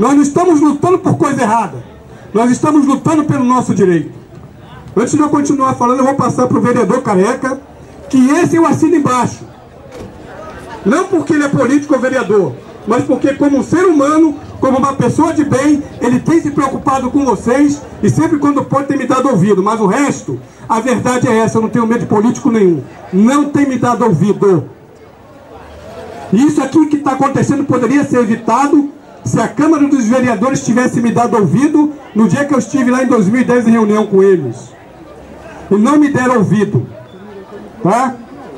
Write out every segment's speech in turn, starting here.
Nós não estamos lutando por coisa errada. Nós estamos lutando pelo nosso direito. Antes de eu continuar falando, eu vou passar para o vereador Careca, que esse eu assino embaixo. Não porque ele é político ou vereador, mas porque como um ser humano, como uma pessoa de bem, ele tem se preocupado com vocês e sempre quando pode tem me dado ouvido. Mas o resto, a verdade é essa, eu não tenho medo de político nenhum. Não tem me dado ouvido. Isso aqui que está acontecendo poderia ser evitado se a Câmara dos Vereadores tivesse me dado ouvido no dia que eu estive lá em 2010 em reunião com eles. E não me deram ouvido. Tá?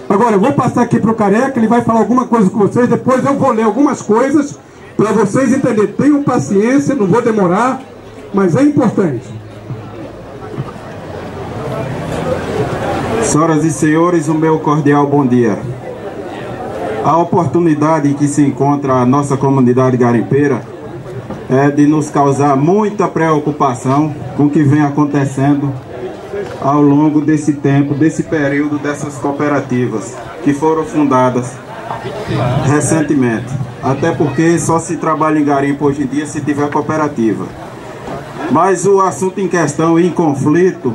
Agora, eu vou passar aqui para o Careca, ele vai falar alguma coisa com vocês, depois eu vou ler algumas coisas para vocês entenderem. Tenham paciência, não vou demorar, mas é importante. Senhoras e senhores, o meu cordial bom dia. A oportunidade em que se encontra a nossa comunidade garimpeira é de nos causar muita preocupação com o que vem acontecendo ao longo desse tempo, desse período dessas cooperativas que foram fundadas recentemente. Até porque só se trabalha em garimpo hoje em dia se tiver cooperativa. Mas o assunto em questão, em conflito,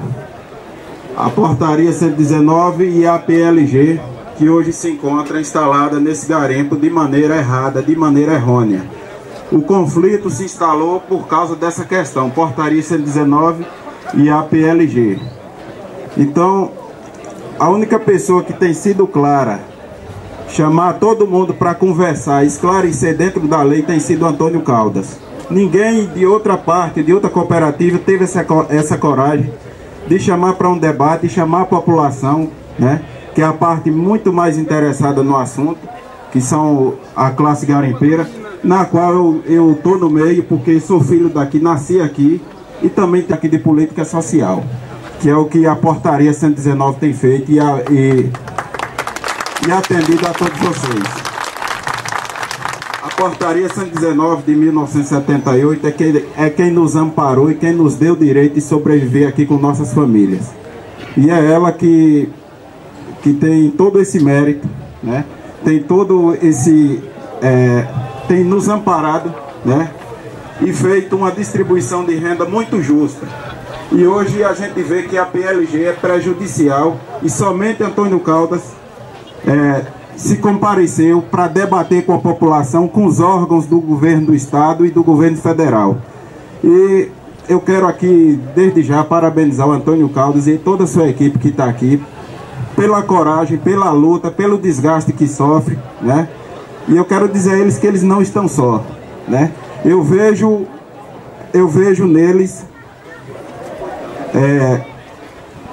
a portaria 119 e a PLG, que hoje se encontra instalada nesse garimpo de maneira errada, de maneira errônea. O conflito se instalou por causa dessa questão, portaria 119 e a PLG. Então, a única pessoa que tem sido clara, chamar todo mundo para conversar, esclarecer dentro da lei, tem sido Antônio Caldas. Ninguém de outra parte, de outra cooperativa, teve essa coragem de chamar para um debate e chamar a população, né, que é a parte muito mais interessada no assunto, que são a classe garimpeira, na qual eu estou no meio, porque sou filho daqui, nasci aqui, e também tenho aqui de política social, que é o que a portaria 119 tem feito e atendido a todos vocês. A portaria 119 de 1978 é quem nos amparou e quem nos deu o direito de sobreviver aqui com nossas famílias. E é ela que tem todo esse mérito, né? Tem todo esse... tem nos amparado, né? E feito uma distribuição de renda muito justa. E hoje a gente vê que a PLG é prejudicial e somente Antônio Caldas se compareceu para debater com a população, com os órgãos do governo do estado e do governo federal. E eu quero aqui, desde já, parabenizar o Antônio Caldas e toda a sua equipe que está aqui, pela coragem, pela luta, pelo desgaste que sofre, né? E eu quero dizer a eles que eles não estão só, né? Eu vejo neles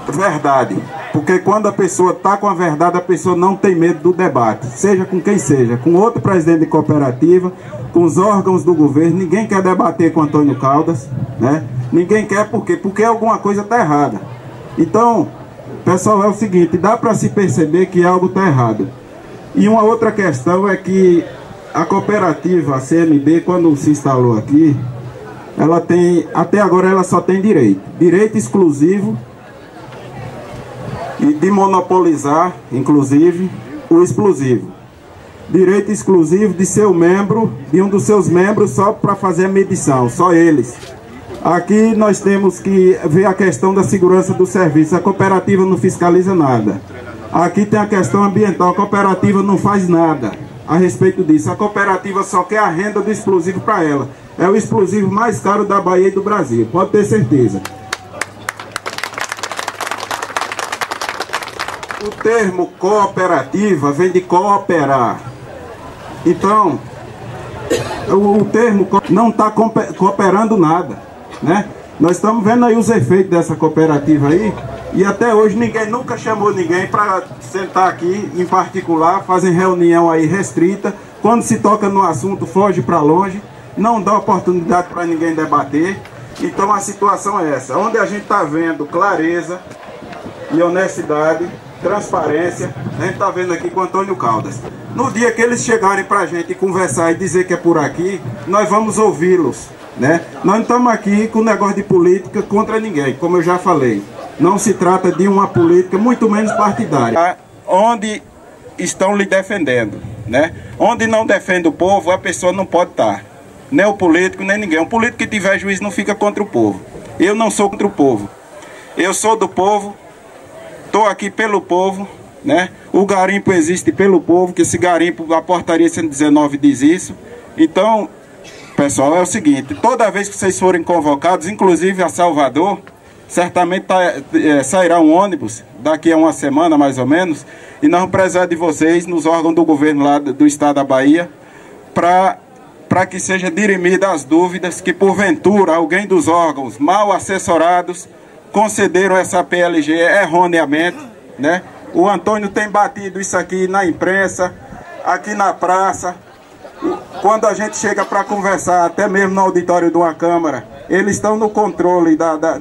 verdade, porque quando a pessoa está com a verdade, a pessoa não tem medo do debate, seja com quem seja, com outro presidente de cooperativa, com os órgãos do governo. Ninguém quer debater com Antônio Caldas, né? Ninguém quer, por quê? Porque alguma coisa está errada. Então, pessoal, é o seguinte, dá para se perceber que algo está errado. E uma outra questão é que a cooperativa, a CMB, quando se instalou aqui, ela tem, até agora ela só tem direito exclusivo e de monopolizar, inclusive, o explosivo. Direito exclusivo de ser o membro, de um dos seus membros, só para fazer a medição, só eles. Aqui nós temos que ver a questão da segurança do serviço. A cooperativa não fiscaliza nada. Aqui tem a questão ambiental, a cooperativa não faz nada a respeito disso. A cooperativa só quer a renda do explosivo para ela. É o explosivo mais caro da Bahia e do Brasil, pode ter certeza. O termo cooperativa vem de cooperar. Então, o termo não está cooperando nada, né? Nós estamos vendo aí os efeitos dessa cooperativa aí, e até hoje ninguém nunca chamou ninguém para sentar aqui em particular, fazem reunião aí restrita. Quando se toca no assunto, foge para longe, não dá oportunidade para ninguém debater. Então a situação é essa, onde a gente está vendo clareza e honestidade, transparência, a gente está vendo aqui com Antônio Caldas. No dia que eles chegarem para a gente conversar e dizer que é por aqui, nós vamos ouvi-los, né? Nós não estamos aqui com negócio de política contra ninguém, como eu já falei. Não se trata de uma política, muito menos partidária. Onde estão lhe defendendo, né? Onde não defende o povo, a pessoa não pode estar. nem o político, nem ninguém. Um político que tiver juízo não fica contra o povo. Eu não sou contra o povo. Eu sou do povo, estou aqui pelo povo, né? O garimpo existe pelo povo, que esse garimpo, a portaria 119 diz isso. Então, pessoal, é o seguinte, toda vez que vocês forem convocados, inclusive a Salvador, certamente sairá um ônibus, daqui a uma semana mais ou menos, e nós vamos precisar de vocês nos órgãos do governo lá do estado da Bahia, para que seja dirimida as dúvidas que porventura alguém dos órgãos mal assessorados concederam essa PLG erroneamente, né? O Antônio tem batido isso aqui na imprensa, aqui na praça. Quando a gente chega para conversar, até mesmo no auditório de uma Câmara, eles estão no controle,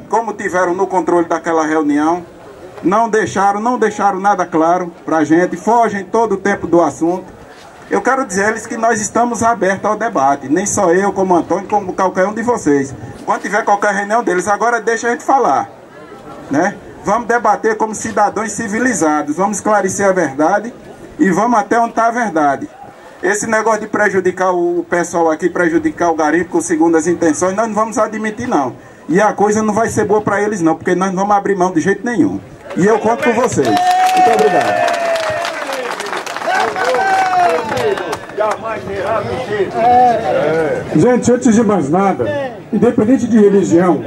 como tiveram no controle daquela reunião, não deixaram nada claro para a gente, fogem todo o tempo do assunto. Eu quero dizer-lhes que nós estamos abertos ao debate, nem só eu, como Antônio, como qualquer um de vocês. Quando tiver qualquer reunião deles, agora deixa a gente falar, né? Vamos debater como cidadãos civilizados, vamos esclarecer a verdade e vamos até onde está a verdade. Esse negócio de prejudicar o pessoal aqui, prejudicar o garimpo com segundas intenções, nós não vamos admitir não. E a coisa não vai ser boa para eles não, porque nós não vamos abrir mão de jeito nenhum. E eu conto com vocês. Muito obrigado. Gente, antes de mais nada, independente de religião,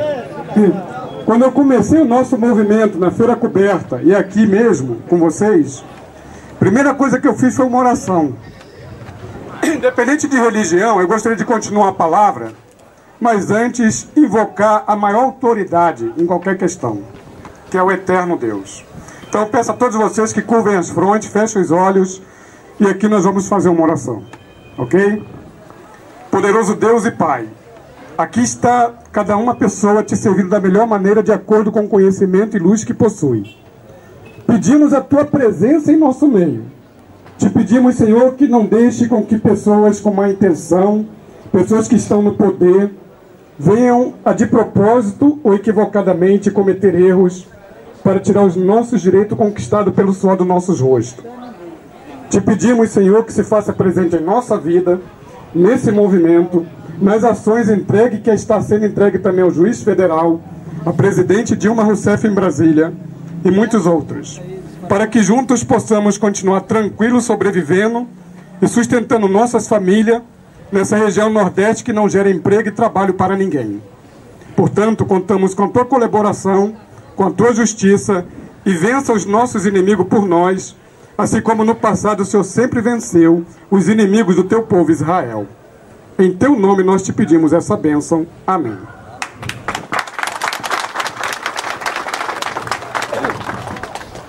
quando eu comecei o nosso movimento na Feira Coberta, e aqui mesmo com vocês, a primeira coisa que eu fiz foi uma oração. Independente de religião, eu gostaria de continuar a palavra, mas antes invocar a maior autoridade em qualquer questão, que é o eterno Deus. Então eu peço a todos vocês que curvem as frontes, fechem os olhos, e aqui nós vamos fazer uma oração, ok? Poderoso Deus e Pai, aqui está cada uma pessoa te servindo da melhor maneira de acordo com o conhecimento e luz que possui. Pedimos a tua presença em nosso meio. Te pedimos, Senhor, que não deixe com que pessoas com má intenção, pessoas que estão no poder, venham a de propósito ou equivocadamente cometer erros para tirar os nossos direitos conquistados pelo suor dos nossos rostos. Te pedimos, Senhor, que se faça presente em nossa vida, nesse movimento, nas ações entregue que está sendo entregue também ao juiz federal, a presidente Dilma Rousseff em Brasília e muitos outros, para que juntos possamos continuar tranquilos, sobrevivendo e sustentando nossas famílias nessa região nordeste que não gera emprego e trabalho para ninguém. Portanto, contamos com a tua colaboração, com a tua justiça e vença os nossos inimigos por nós, assim como no passado o Senhor sempre venceu os inimigos do teu povo Israel. Em teu nome nós te pedimos essa bênção. Amém.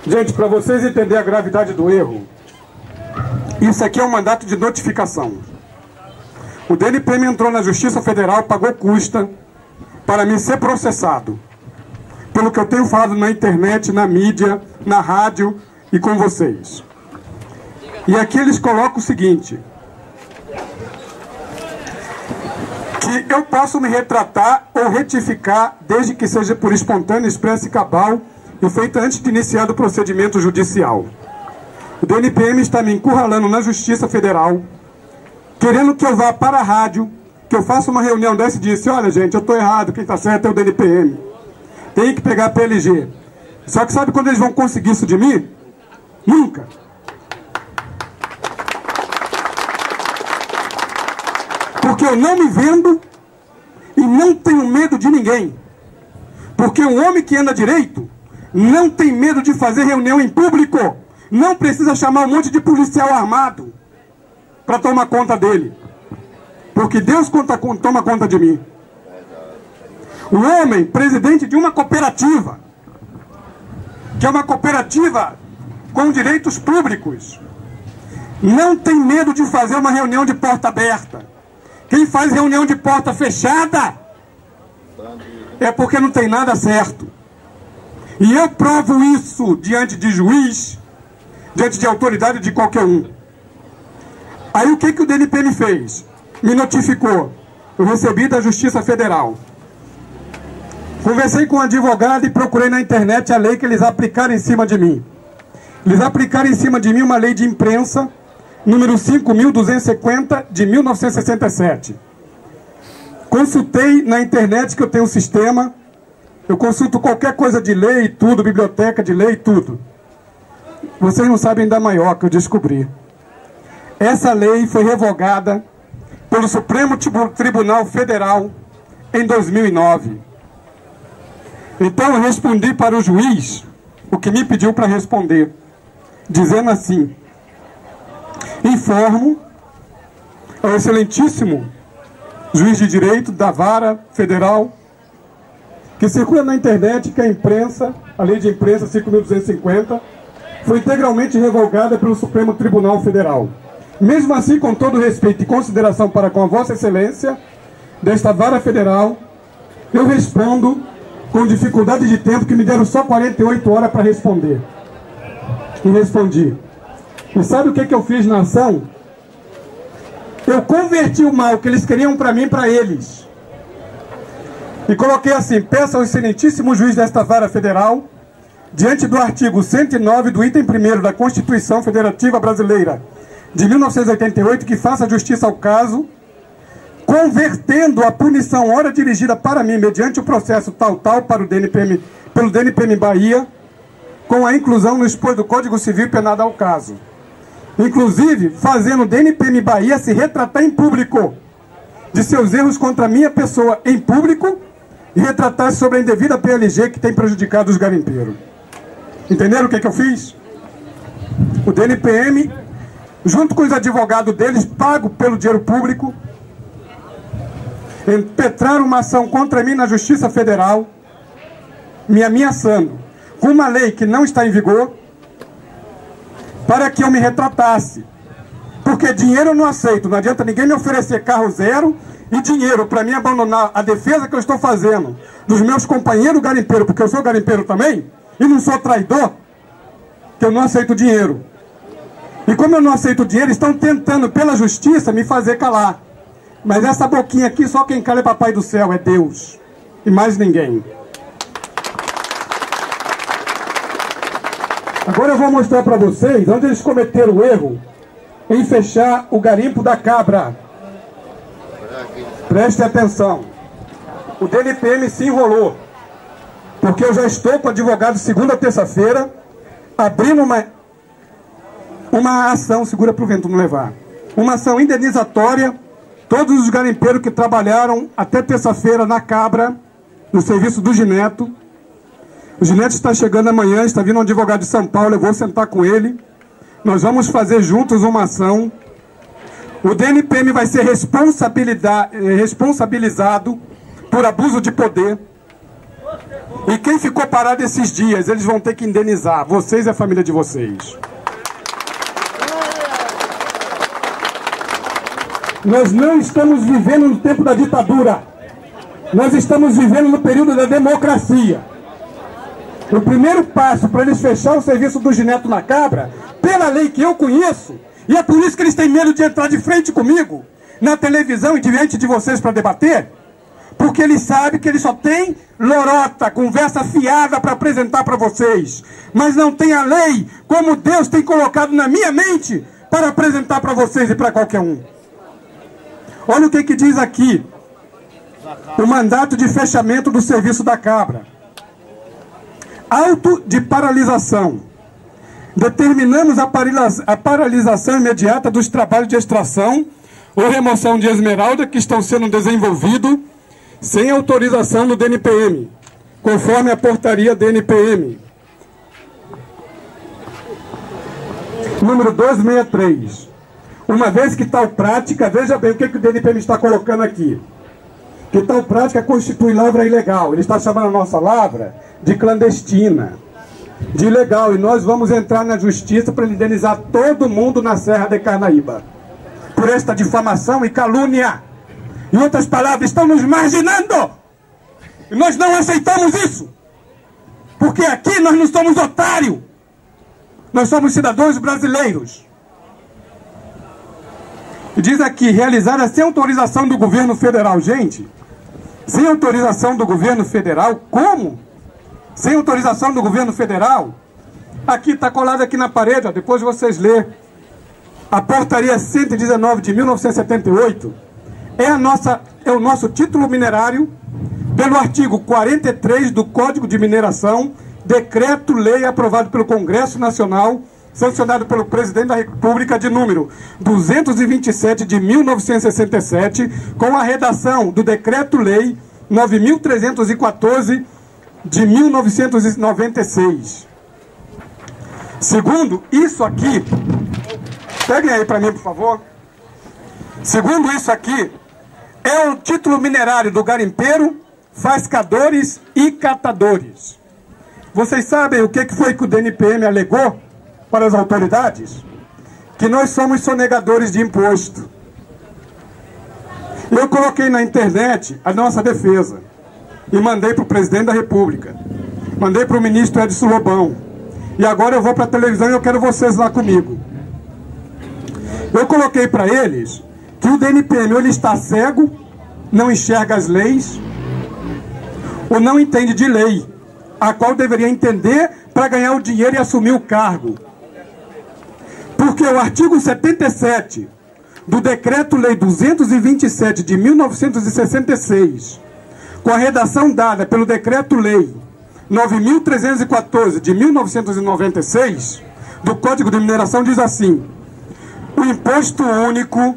Gente, para vocês entenderem a gravidade do erro, isso aqui é um mandato de notificação. O DNPM entrou na Justiça Federal, pagou custa para mim ser processado. Pelo que eu tenho falado na internet, na mídia, na rádio e com vocês. E aqui eles colocam o seguinte: que eu posso me retratar ou retificar desde que seja por espontâneo, expresso e cabal e feita antes de iniciar o procedimento judicial. O DNPM está me encurralando na Justiça Federal, querendo que eu vá para a rádio, que eu faça uma reunião dessa e disse: olha gente, eu estou errado, quem está certo é o DNPM. Tem que pegar a PLG. Só que sabe quando eles vão conseguir isso de mim? Nunca. Porque eu não me vendo e não tenho medo de ninguém. Porque um homem que anda direito não tem medo de fazer reunião em público. Não precisa chamar um monte de policial armado para tomar conta dele. Porque Deus toma conta de mim. O homem, presidente de uma cooperativa, que é uma cooperativa com direitos públicos, não tem medo de fazer uma reunião de porta aberta. Quem faz reunião de porta fechada é porque não tem nada certo. E eu provo isso diante de juiz, diante de autoridade de qualquer um. Aí o que o DNPM fez? Me notificou. Eu recebi da Justiça Federal. Conversei com um advogado e procurei na internet a lei que eles aplicaram em cima de mim. Eles aplicaram em cima de mim uma lei de imprensa, número 5.250, de 1967. Consultei na internet, que eu tenho um sistema, eu consulto qualquer coisa de lei e tudo, biblioteca de lei e tudo. Vocês não sabem da maior que eu descobri. Essa lei foi revogada pelo Supremo Tribunal Federal em 2009. Então eu respondi para o juiz o que me pediu para responder, dizendo assim: informo ao excelentíssimo juiz de direito da Vara Federal, que circula na internet, que a imprensa, a lei de imprensa 5.250, foi integralmente revogada pelo Supremo Tribunal Federal. Mesmo assim, com todo respeito e consideração para com a Vossa Excelência desta Vara Federal, eu respondo com dificuldade de tempo, que me deram só 48 horas para responder. E respondi. E sabe o que eu fiz na ação? Eu converti o mal que eles queriam para mim, para eles. E coloquei assim: peço ao excelentíssimo juiz desta Vara Federal, diante do artigo 109 do item 1º da Constituição Federativa Brasileira de 1988, que faça justiça ao caso, convertendo a punição hora dirigida para mim, mediante o processo tal para o DNPM, pelo DNPM Bahia, com a inclusão no expor do Código Civil penado ao caso. Inclusive, fazendo o DNPM Bahia se retratar em público de seus erros contra a minha pessoa em público e retratar sobre a indevida PLG que tem prejudicado os garimpeiros. Entenderam o que eu fiz? O DNPM, junto com os advogados deles, pago pelo dinheiro público, impetraram uma ação contra mim na Justiça Federal, me ameaçando com uma lei que não está em vigor, para que eu me retratasse. Porque dinheiro eu não aceito, não adianta ninguém me oferecer carro zero e dinheiro para mim abandonar a defesa que eu estou fazendo dos meus companheiros garimpeiros, porque eu sou garimpeiro também, e não sou traidor, que eu não aceito dinheiro. E como eu não aceito dinheiro, estão tentando pela justiça me fazer calar. Mas essa boquinha aqui, só quem cala é Papai do Céu, é Deus. E mais ninguém. Agora eu vou mostrar para vocês onde eles cometeram o erro em fechar o garimpo da Cabra. Preste atenção. O DNPM se enrolou, porque eu já estou com o advogado segunda a terça-feira abrindo uma ação, segura para o vento não levar, uma ação indenizatória. Todos os garimpeiros que trabalharam até terça-feira na Cabra, no serviço do Gineto. O Gineto está chegando amanhã, está vindo um advogado de São Paulo, eu vou sentar com ele. Nós vamos fazer juntos uma ação. O DNPM vai ser responsabilizado por abuso de poder. E quem ficou parado esses dias, eles vão ter que indenizar, vocês e a família de vocês. Nós não estamos vivendo no tempo da ditadura. Nós estamos vivendo no período da democracia. O primeiro passo para eles fechar o serviço do Gineto na Cabra, pela lei que eu conheço, e é por isso que eles têm medo de entrar de frente comigo, na televisão e diante de vocês para debater, porque eles sabem que eles só têm lorota, conversa fiada para apresentar para vocês, mas não tem a lei como Deus tem colocado na minha mente para apresentar para vocês e para qualquer um. Olha o que diz aqui o mandato de fechamento do serviço da Cabra. Auto de paralisação. Determinamos a paralisação imediata dos trabalhos de extração ou remoção de esmeralda que estão sendo desenvolvidos sem autorização do DNPM, conforme a portaria DNPM número 263. Uma vez que tal prática, veja bem o que o DNPM está colocando aqui, que tal prática constitui lavra ilegal. Ele está chamando a nossa lavra de clandestina, de ilegal, e nós vamos entrar na justiça para indenizar todo mundo na Serra de Carnaíba por esta difamação e calúnia. Em outras palavras, estão nos marginando, e nós não aceitamos isso, porque aqui nós não somos otários, nós somos cidadãos brasileiros. E diz aqui, realizada sem autorização do governo federal. Gente, sem autorização do governo federal? Como? Sem autorização do governo federal? Aqui, está colado aqui na parede, ó, depois vocês lêem. A portaria 119 de 1978 é o nosso título minerário pelo artigo 43 do Código de Mineração, decreto-lei aprovado pelo Congresso Nacional, sancionado pelo Presidente da República, de número 227 de 1967, com a redação do decreto-lei 9.314 de 1996. Segundo isso aqui, peguem aí para mim, por favor. Segundo isso aqui, é o título minerário do garimpeiro, fascadores e catadores. Vocês sabem o que foi que o DNPM alegou para as autoridades? Que nós somos sonegadores de imposto. Eu coloquei na internet a nossa defesa e mandei para o Presidente da República, mandei para o ministro Edson Lobão, e agora eu vou para a televisão e eu quero vocês lá comigo. Eu coloquei para eles que o DNPM ou ele está cego, não enxerga as leis, ou não entende de lei, a qual deveria entender para ganhar o dinheiro e assumir o cargo. Porque o artigo 77 do Decreto-Lei 227 de 1966, com a redação dada pelo Decreto-Lei 9.314 de 1996, do Código de Mineração, diz assim: o imposto único,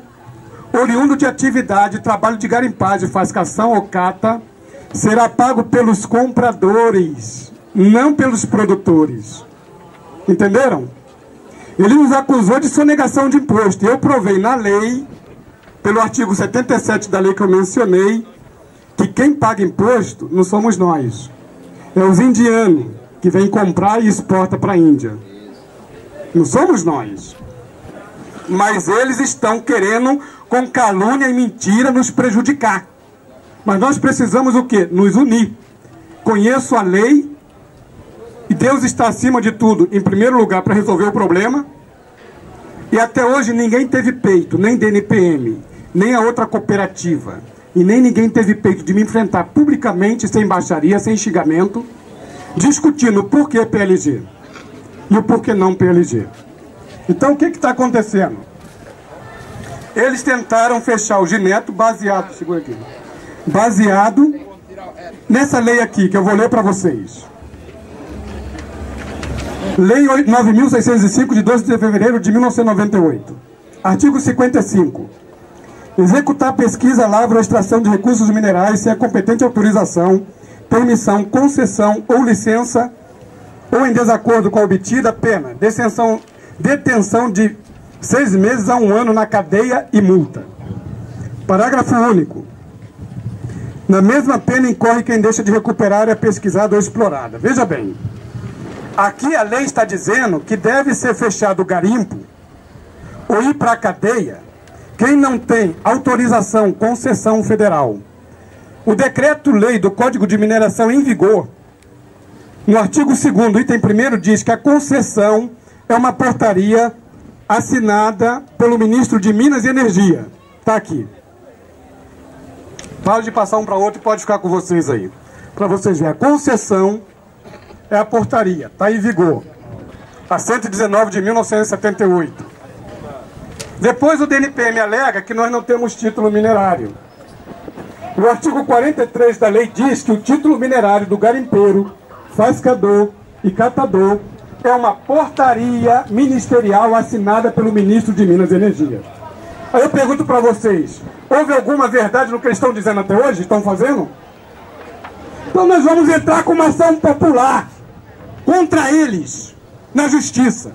oriundo de atividade, trabalho de garimpagem, fascação ou cata, será pago pelos compradores, não pelos produtores. Entenderam? Ele nos acusou de sonegação de imposto. E eu provei na lei, pelo artigo 77 da lei que eu mencionei, que quem paga imposto não somos nós. É os indianos que vêm comprar e exporta para a Índia. Não somos nós. Mas eles estão querendo, com calúnia e mentira, nos prejudicar. Mas nós precisamos o quê? Nos unir. Conheço a lei e Deus está acima de tudo, em primeiro lugar, para resolver o problema. E até hoje ninguém teve peito, nem DNPM, nem a outra cooperativa, e nem ninguém teve peito de me enfrentar publicamente, sem baixaria, sem xingamento, discutindo o porquê PLG e o porquê não PLG. Então o que está acontecendo? Eles tentaram fechar o Gineto baseado, segura aqui, baseado nessa lei aqui, que eu vou ler para vocês. Lei 9.605, de 12 de fevereiro de 1998. Artigo 55. Executar pesquisa, lavra ou extração de recursos minerais sem a competente autorização, permissão, concessão ou licença, ou em desacordo com a obtida, pena, detenção de 6 meses a 1 ano na cadeia e multa. Parágrafo único. Na mesma pena incorre quem deixa de recuperar a área pesquisada ou explorada. Veja bem, aqui a lei está dizendo que deve ser fechado o garimpo ou ir para a cadeia quem não tem autorização, concessão federal. O decreto-lei do Código de Mineração em vigor, no artigo 2º, item 1º, diz que a concessão é uma portaria assinada pelo ministro de Minas e Energia. Está aqui. Para de passar um para outro e pode ficar com vocês aí. Para vocês verem, a concessão é a portaria, está em vigor. A 119 de 1978. Depois o DNPM alega que nós não temos título minerário. O artigo 43 da lei diz que o título minerário do garimpeiro, fascador e catador é uma portaria ministerial assinada pelo ministro de Minas e Energia. Aí eu pergunto para vocês, houve alguma verdade no que eles estão dizendo até hoje? Estão fazendo? Então nós vamos entrar com uma ação popular contra eles na justiça.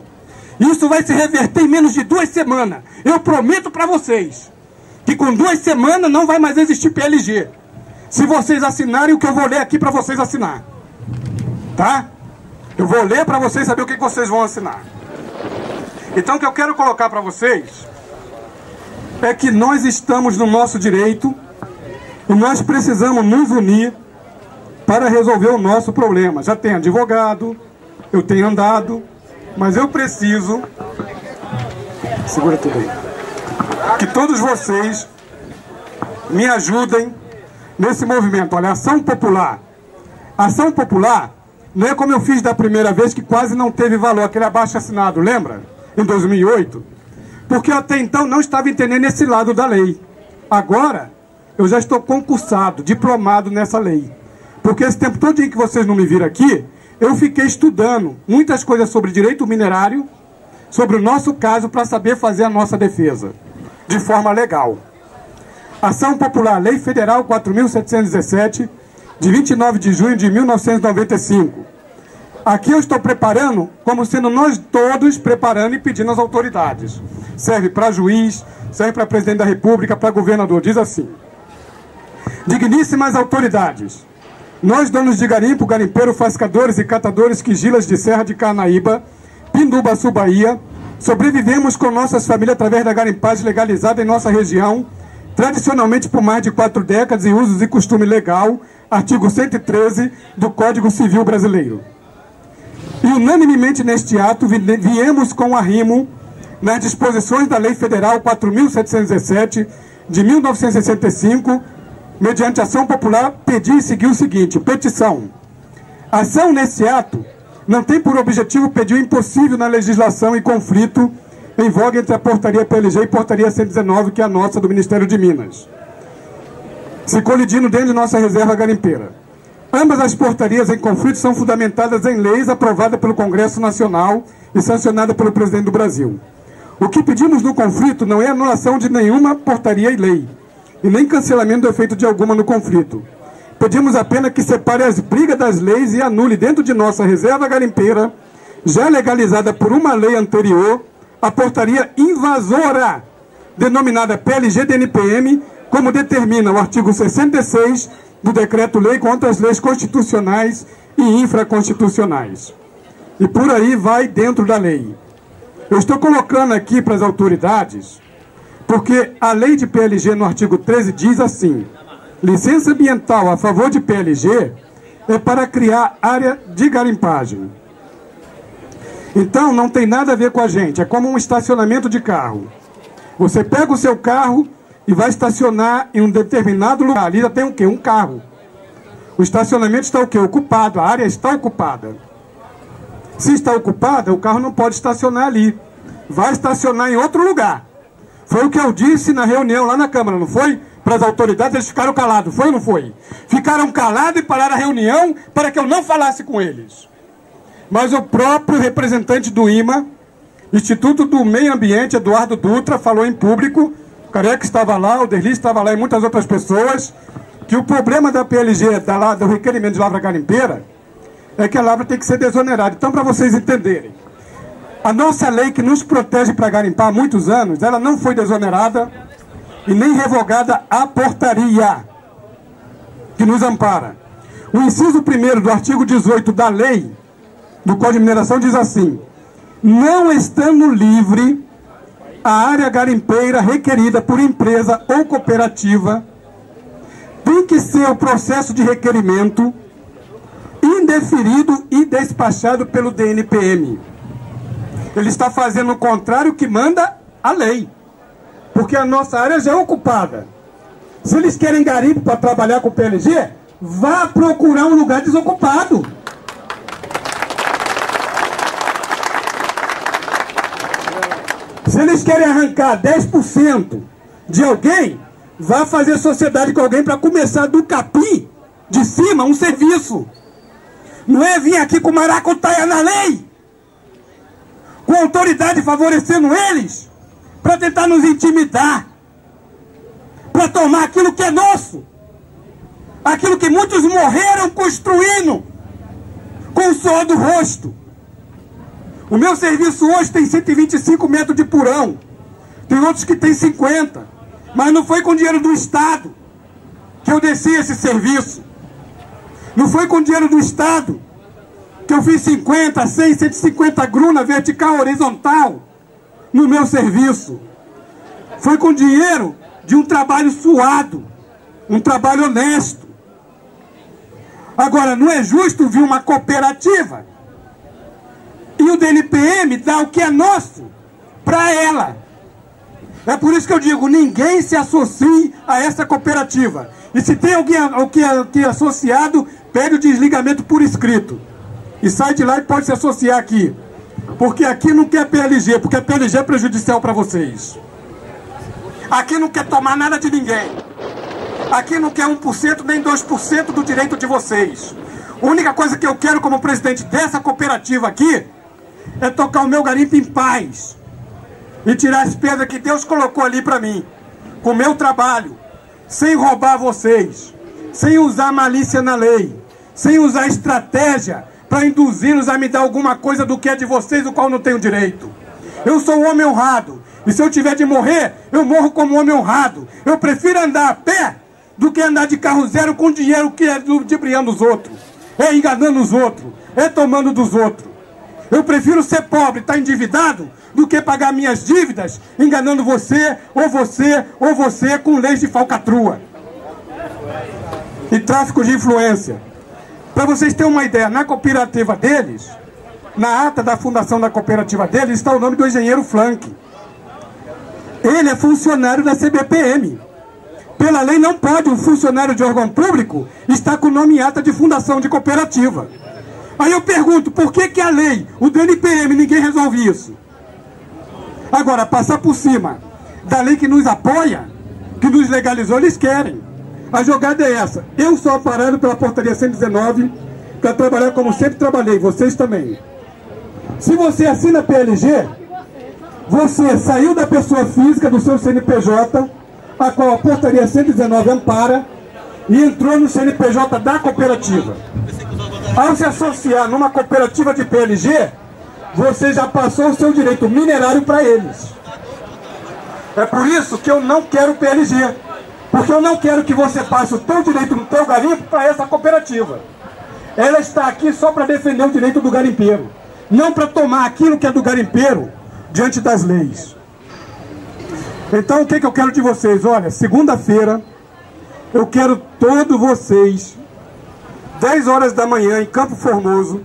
Isso vai se reverter em menos de 2 semanas. Eu prometo para vocês que com 2 semanas não vai mais existir PLG. Se vocês assinarem o que eu vou ler aqui para vocês assinar. Tá? Eu vou ler para vocês saber o que vocês vão assinar. Então o que eu quero colocar para vocês é que nós estamos no nosso direito e nós precisamos nos unir para resolver o nosso problema. Já tem advogado, eu tenho andado, mas eu preciso, segura tudo aí, que todos vocês me ajudem nesse movimento. Olha, ação popular. Ação popular não é como eu fiz da primeira vez, que quase não teve valor, aquele abaixo-assinado, lembra? Em 2008. Porque eu até então não estava entendendo esse lado da lei. Agora, eu já estou concursado, diplomado nessa lei. Porque esse tempo todo que vocês não me viram aqui, eu fiquei estudando muitas coisas sobre direito minerário, sobre o nosso caso, para saber fazer a nossa defesa, de forma legal. Ação Popular, Lei Federal 4.717, de 29 de junho de 1995. Aqui eu estou preparando, como sendo nós todos preparando e pedindo às autoridades. Serve para juiz, serve para presidente da República, para governador. Diz assim: digníssimas autoridades, nós donos de garimpo, garimpeiro, fascadores e catadores quigilas de Serra de Carnaíba, Pindubaçu, Bahia, sobrevivemos com nossas famílias através da garimpagem legalizada em nossa região, tradicionalmente por mais de 4 décadas, em usos e costume legal, artigo 113 do Código Civil Brasileiro. E unanimemente neste ato viemos com arrimo nas disposições da Lei Federal 4.717 de 1965, mediante ação popular, pedi e segui o seguinte: petição. Ação nesse ato não tem por objetivo pedir o impossível na legislação e conflito em voga entre a Portaria PLG e Portaria 119, que é a nossa do Ministério de Minas, se colidindo dentro de nossa reserva garimpeira. Ambas as portarias em conflito são fundamentadas em leis aprovadas pelo Congresso Nacional e sancionadas pelo Presidente do Brasil. O que pedimos no conflito não é anulação de nenhuma portaria e lei, e nem cancelamento do efeito de alguma no conflito. Pedimos apenas que separe as brigas das leis e anule dentro de nossa reserva garimpeira, já legalizada por uma lei anterior, a portaria invasora, denominada PLG-DNPM, como determina o artigo 66 do Decreto-Lei contra as leis constitucionais e infraconstitucionais. E por aí vai dentro da lei. Eu estou colocando aqui para as autoridades, porque a lei de PLG no artigo 13 diz assim: licença ambiental a favor de PLG é para criar área de garimpagem. Então não tem nada a ver com a gente, é como um estacionamento de carro. Você pega o seu carro e vai estacionar em um determinado lugar. Ali já tem o quê? Um carro. O estacionamento está o quê? Ocupado, a área está ocupada. Se está ocupada, o carro não pode estacionar ali. Vai estacionar em outro lugar. Foi o que eu disse na reunião lá na Câmara, não foi? Para as autoridades, eles ficaram calados, foi ou não foi? Ficaram calados e pararam a reunião para que eu não falasse com eles. Mas o próprio representante do IMA, Instituto do Meio Ambiente, Eduardo Dutra, falou em público, o Careca estava lá, o Derli estava lá e muitas outras pessoas, que o problema da PLG, do requerimento de lavra garimpeira, é que a lavra tem que ser desonerada. Então, para vocês entenderem, a nossa lei que nos protege para garimpar há muitos anos, ela não foi desonerada e nem revogada a portaria que nos ampara. O inciso 1º do artigo 18 da lei do Código de Mineração diz assim: não estando livre a área garimpeira requerida por empresa ou cooperativa, tem que ser o processo de requerimento indeferido e despachado pelo DNPM. Ele está fazendo o contrário que manda a lei, porque a nossa área já é ocupada. Se eles querem garimpo para trabalhar com o PLG, vá procurar um lugar desocupado. Se eles querem arrancar 10% de alguém, vá fazer sociedade com alguém para começar do capim de cima um serviço. Não é vir aqui com maracutaia na lei, com autoridade favorecendo eles, para tentar nos intimidar, para tomar aquilo que é nosso, aquilo que muitos morreram construindo com o suor do rosto. O meu serviço hoje tem 125 metros de purão, tem outros que tem 50, mas não foi com dinheiro do Estado que eu desci esse serviço. Não foi com dinheiro do Estado que eu fiz 50, 100, 150 gruna vertical, horizontal no meu serviço. Foi com dinheiro de um trabalho suado, um trabalho honesto. Agora, não é justo vir uma cooperativa e o DNPM dá o que é nosso para ela. É por isso que eu digo, ninguém se associe a essa cooperativa. E se tem alguém que é associado, pede o desligamento por escrito. E sai de lá e pode se associar aqui. Porque aqui não quer PLG, porque a PLG é prejudicial para vocês. Aqui não quer tomar nada de ninguém. Aqui não quer 1% nem 2% do direito de vocês. A única coisa que eu quero como presidente dessa cooperativa aqui é tocar o meu garimpo em paz e tirar as pedras que Deus colocou ali para mim, com o meu trabalho, sem roubar vocês, sem usar malícia na lei, sem usar estratégia para induzi-los a me dar alguma coisa do que é de vocês, do qual não tenho direito. Eu sou um homem honrado, e se eu tiver de morrer, eu morro como homem honrado. Eu prefiro andar a pé do que andar de carro zero com dinheiro que é ludibriando os outros, é enganando os outros, é tomando dos outros. Eu prefiro ser pobre, estar endividado, do que pagar minhas dívidas enganando você, ou você, ou você com leis de falcatrua e tráfico de influência. Para vocês terem uma ideia, na cooperativa deles, na ata da fundação da cooperativa deles, está o nome do engenheiro Flank. Ele é funcionário da CBPM. Pela lei não pode um funcionário de órgão público estar com o nome em ata de fundação de cooperativa. Aí eu pergunto, por que a lei, o DNPM, ninguém resolve isso? Agora, passar por cima da lei que nos apoia, que nos legalizou, eles querem. A jogada é essa. Eu sou aparelho pela portaria 119 para trabalhar como sempre trabalhei, vocês também. Se você assina PLG, você saiu da pessoa física do seu CNPJ, a qual a portaria 119 ampara, e entrou no CNPJ da cooperativa. Ao se associar numa cooperativa de PLG, você já passou o seu direito minerário para eles. É por isso que eu não quero PLG, porque eu não quero que você passe o teu direito no teu garimpo para essa cooperativa. Ela está aqui só para defender o direito do garimpeiro, não para tomar aquilo que é do garimpeiro diante das leis. Então o que eu quero de vocês? Olha, segunda-feira eu quero todos vocês 10 horas da manhã em Campo Formoso,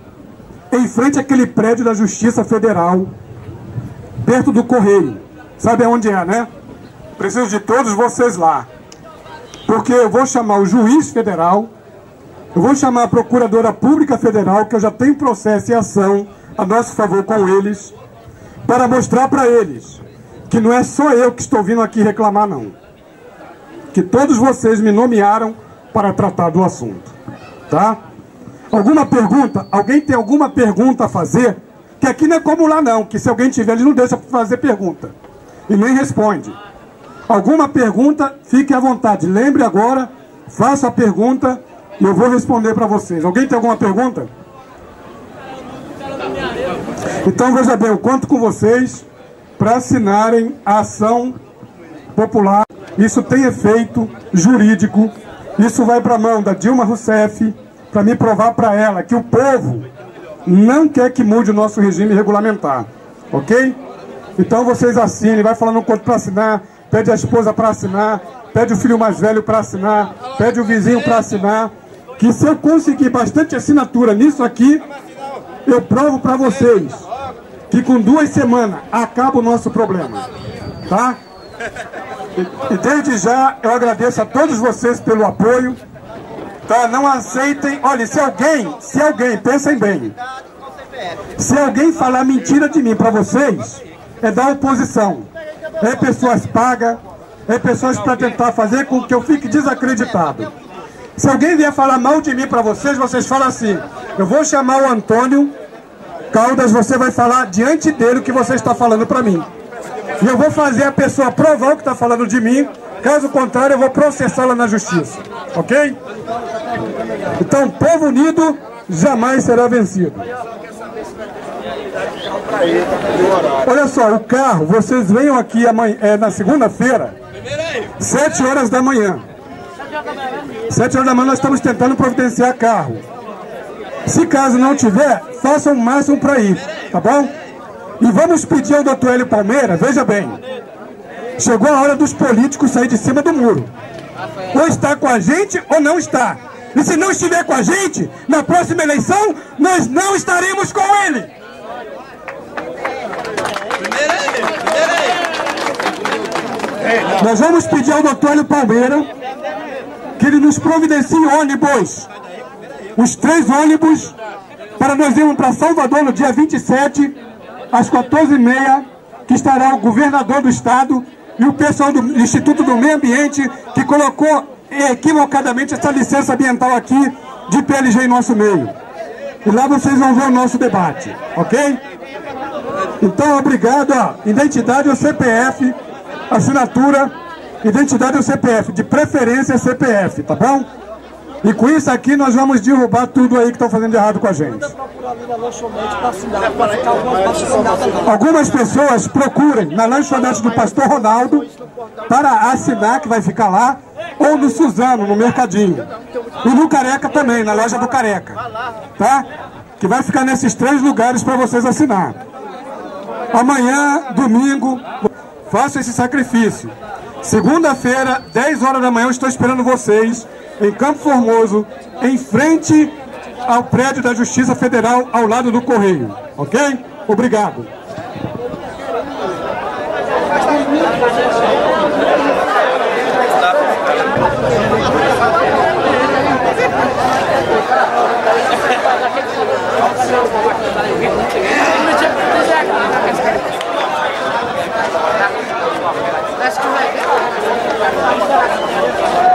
em frente àquele prédio da Justiça Federal, perto do Correio. Sabe onde é, né? Preciso de todos vocês lá, porque eu vou chamar o juiz federal, eu vou chamar a Procuradora Pública Federal, que eu já tenho processo e ação a nosso favor com eles, para mostrar para eles que não é só eu que estou vindo aqui reclamar, não. Que todos vocês me nomearam para tratar do assunto. Tá? Alguma pergunta? Alguém tem alguma pergunta a fazer? Que aqui não é como lá não, que se alguém tiver, ele não deixa fazer pergunta. E nem responde. Alguma pergunta, fique à vontade. Lembre agora, faça a pergunta e eu vou responder para vocês. Alguém tem alguma pergunta? Então veja bem, eu conto com vocês para assinarem a ação popular. Isso tem efeito jurídico. Isso vai para a mão da Dilma Rousseff, para me provar para ela que o povo não quer que mude o nosso regime regulamentar, ok? Então vocês assinem, vai falando quanto para assinar, pede a esposa para assinar, pede o filho mais velho para assinar, pede o vizinho para assinar, que se eu conseguir bastante assinatura nisso aqui, eu provo para vocês que com 2 semanas acaba o nosso problema, tá? E desde já eu agradeço a todos vocês pelo apoio, tá? Não aceitem, olha, se alguém, pensem bem, se alguém falar mentira de mim para vocês, é da oposição, é pessoas pagas, é pessoas para tentar fazer com que eu fique desacreditado. Se alguém vier falar mal de mim para vocês, vocês falam assim, eu vou chamar o Antônio Caldas, você vai falar diante dele o que você está falando para mim. E eu vou fazer a pessoa provar o que está falando de mim, caso contrário eu vou processá-la na justiça, ok? Então, povo unido jamais será vencido. Olha só, o carro, vocês venham aqui amanhã, na segunda-feira, 7 horas da manhã. 7 horas da manhã nós estamos tentando providenciar carro. Se caso não tiver, façam o máximo para ir, tá bom? E vamos pedir ao doutor Hélio Palmeira, veja bem, chegou a hora dos políticos sair de cima do muro. Ou está com a gente ou não está. E se não estiver com a gente, na próxima eleição, nós não estaremos com ele. Nós vamos pedir ao doutor Hélio Palmeira que ele nos providencie ônibus. Os 3 ônibus para nós irmos para Salvador no dia 27, às 14h30, que estará o governador do estado e o pessoal do Instituto do Meio Ambiente, que colocou equivocadamente essa licença ambiental aqui de PLG em nosso meio. E lá vocês vão ver o nosso debate, ok? Então, obrigado. Identidade ou CPF, assinatura, identidade ou CPF, de preferência CPF, tá bom? E com isso aqui nós vamos derrubar tudo aí que estão fazendo de errado com a gente. Algumas pessoas procurem na lanchonete do Pastor Ronaldo para assinar, que vai ficar lá, ou no Suzano, no Mercadinho. E no Careca também, na loja do Careca. Tá? Que vai ficar nesses 3 lugares para vocês assinar. Amanhã, domingo, façam esse sacrifício. Segunda-feira, 10 horas da manhã, eu estou esperando vocês em Campo Formoso, em frente ao prédio da Justiça Federal, ao lado do Correio. Ok? Obrigado. Let's go.